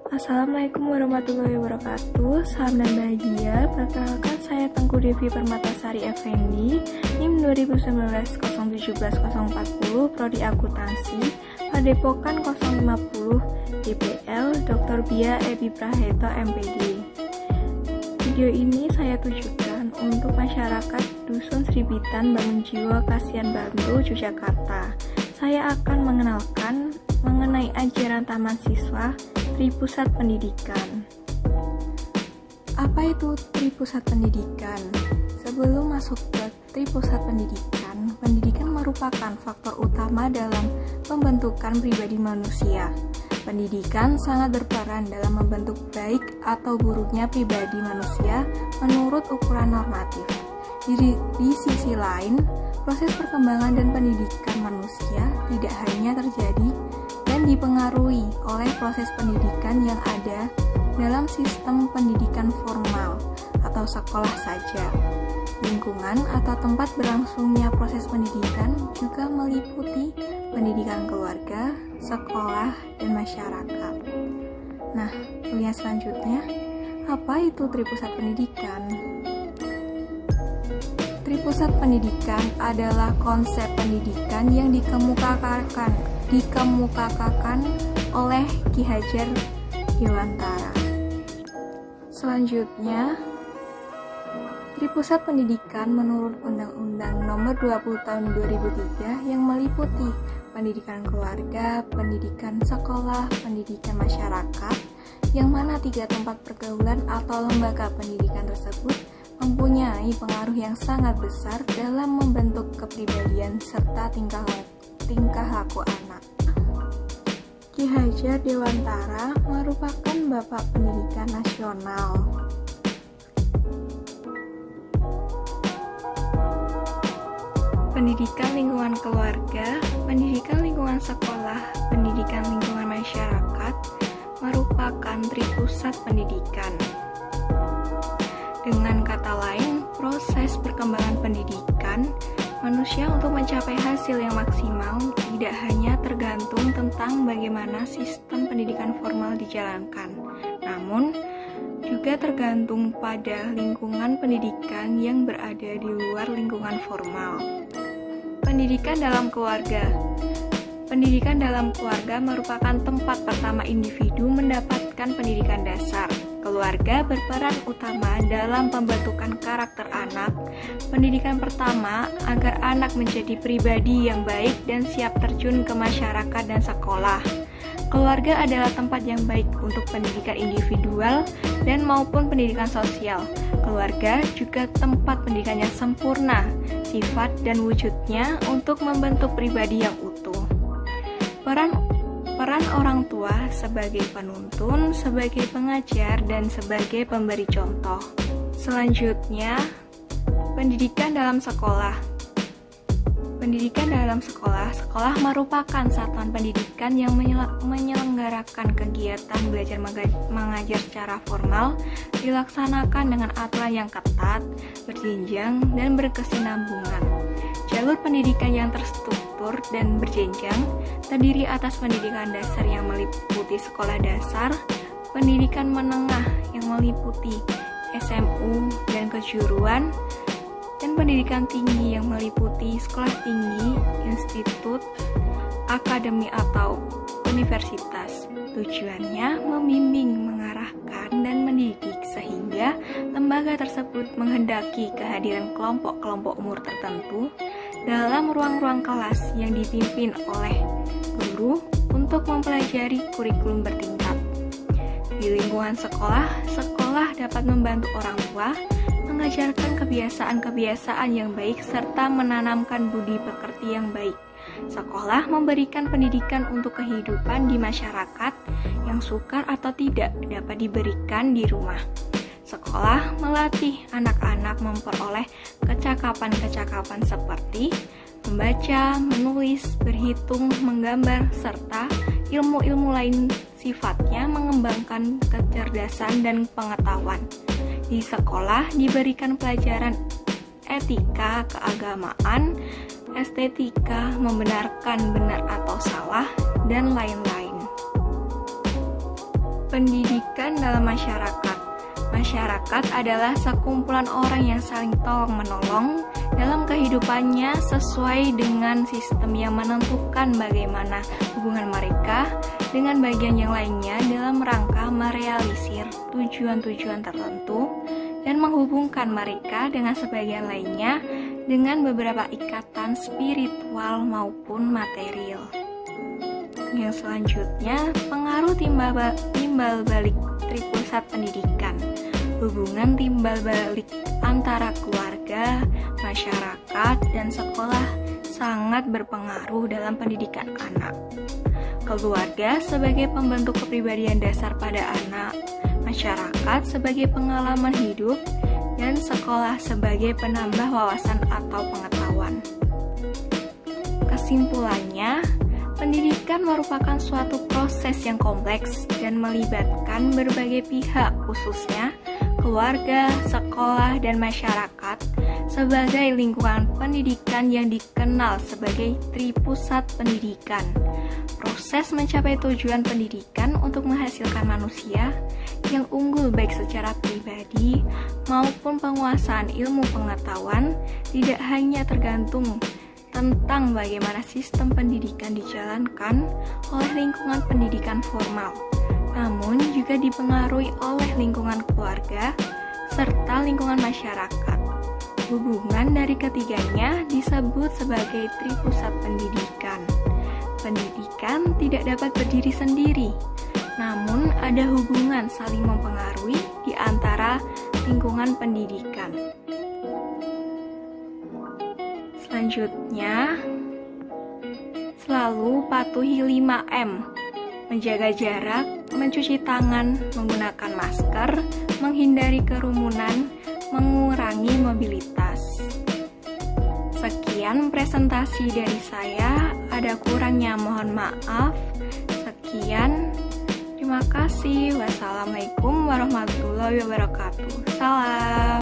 Assalamualaikum warahmatullahi wabarakatuh. Salam dan bahagia. Perkenalkan, saya Tengku Devi Permatasari Effendi, NIM 2019-017-040, Prodi Akuntansi, Padepokan 050, DPL, Dr. Bia Edi Praheto, MPD. Video ini saya tujukan untuk masyarakat Dusun Sribitan, Bangun Jiwa, Kasihan Bantu, Yogyakarta. Saya akan mengenalkan mengenai ajaran Taman Siswa Tripusat Pendidikan. Apa itu Tripusat Pendidikan? Sebelum masuk ke Tripusat Pendidikan, pendidikan merupakan faktor utama dalam pembentukan pribadi manusia. Pendidikan sangat berperan dalam membentuk baik atau buruknya pribadi manusia menurut ukuran normatif. Di sisi lain, proses perkembangan dan pendidikan manusia tidak hanya terjadi dan dipengaruhi oleh proses pendidikan yang ada dalam sistem pendidikan formal atau sekolah saja. Lingkungan atau tempat berlangsungnya proses pendidikan juga meliputi pendidikan keluarga, sekolah, dan masyarakat. Nah, yang selanjutnya, apa itu Tripusat Pendidikan? Tripusat Pendidikan adalah konsep pendidikan yang dikemukakan oleh Ki Hajar Dewantara. Selanjutnya, Tripusat Pendidikan menurut Undang-Undang Nomor 20 Tahun 2003 yang meliputi pendidikan keluarga, pendidikan sekolah, pendidikan masyarakat, yang mana 3 tempat pergaulan atau lembaga pendidikan tersebut mempunyai pengaruh yang sangat besar dalam membentuk kepribadian serta tingkah laku anak. Ki Hajar Dewantara merupakan Bapak Pendidikan Nasional. Pendidikan lingkungan keluarga, pendidikan lingkungan sekolah, pendidikan lingkungan masyarakat merupakan tripusat pendidikan. Dengan kata lain, proses perkembangan pendidikan manusia untuk mencapai hasil yang maksimal tidak hanya tergantung tentang bagaimana sistem pendidikan formal dijalankan, namun juga tergantung pada lingkungan pendidikan yang berada di luar lingkungan formal. Pendidikan dalam keluarga. Pendidikan dalam keluarga merupakan tempat pertama individu mendapatkan pendidikan dasar. Keluarga berperan utama dalam pembentukan karakter anak. Pendidikan pertama agar anak menjadi pribadi yang baik dan siap terjun ke masyarakat dan sekolah. Keluarga adalah tempat yang baik untuk pendidikan individual dan maupun pendidikan sosial. Keluarga juga tempat pendidikan yang sempurna, sifat dan wujudnya untuk membentuk pribadi yang utuh. Peran orang tua sebagai penuntun, sebagai pengajar, dan sebagai pemberi contoh. Selanjutnya, pendidikan dalam sekolah. Pendidikan dalam sekolah merupakan satuan pendidikan yang menyelenggarakan kegiatan belajar mengajar secara formal, dilaksanakan dengan aturan yang ketat, berjenjang, dan berkesinambungan. Jalur pendidikan yang terstruktur dan berjenjang terdiri atas pendidikan dasar yang meliputi sekolah dasar, pendidikan menengah yang meliputi SMU dan kejuruan, dan pendidikan tinggi yang meliputi sekolah tinggi, institut, akademi atau universitas. Tujuannya membimbing, mengarahkan, dan mendidik sehingga lembaga tersebut menghendaki kehadiran kelompok-kelompok umur tertentu dalam ruang-ruang kelas yang dipimpin oleh guru untuk mempelajari kurikulum bertingkat. Di lingkungan sekolah dapat membantu orang tua mengajarkan kebiasaan-kebiasaan yang baik serta menanamkan budi pekerti yang baik. Sekolah memberikan pendidikan untuk kehidupan di masyarakat yang sukar atau tidak dapat diberikan di rumah. Sekolah melatih anak-anak memperoleh kecakapan-kecakapan seperti membaca, menulis, berhitung, menggambar, serta ilmu-ilmu lain sifatnya mengembangkan kecerdasan dan pengetahuan. Di sekolah diberikan pelajaran etika keagamaan, estetika, membenarkan benar atau salah, dan lain-lain. Pendidikan dalam masyarakat. Masyarakat adalah sekumpulan orang yang saling tolong-menolong dalam kehidupannya sesuai dengan sistem yang menentukan bagaimana hubungan mereka dengan bagian yang lainnya dalam rangka merealisir tujuan-tujuan tertentu dan menghubungkan mereka dengan sebagian lainnya dengan beberapa ikatan spiritual maupun material. Yang selanjutnya, pengaruh timbal balik tripusat pendidikan. Hubungan timbal balik antara keluarga, masyarakat, dan sekolah sangat berpengaruh dalam pendidikan anak. Keluarga sebagai pembentuk kepribadian dasar pada anak, masyarakat sebagai pengalaman hidup, dan sekolah sebagai penambah wawasan atau pengetahuan. Kesimpulannya, pendidikan merupakan suatu proses yang kompleks dan melibatkan berbagai pihak, khususnya keluarga, sekolah, dan masyarakat sebagai lingkungan pendidikan yang dikenal sebagai tripusat pendidikan. Proses mencapai tujuan pendidikan untuk menghasilkan manusia yang unggul baik secara pribadi maupun penguasaan ilmu pengetahuan tidak hanya tergantung tentang bagaimana sistem pendidikan dijalankan oleh lingkungan pendidikan formal, namun juga dipengaruhi oleh lingkungan keluarga serta lingkungan masyarakat. Hubungan dari ketiganya disebut sebagai tripusat pendidikan. Pendidikan tidak dapat berdiri sendiri, namun ada hubungan saling mempengaruhi di antara lingkungan pendidikan. Selanjutnya, selalu patuhi 5M. Menjaga jarak, mencuci tangan, menggunakan masker, menghindari kerumunan, mengurangi mobilitas. Sekian presentasi dari saya, ada kurangnya mohon maaf. Sekian, terima kasih. Wassalamualaikum warahmatullahi wabarakatuh. Salam.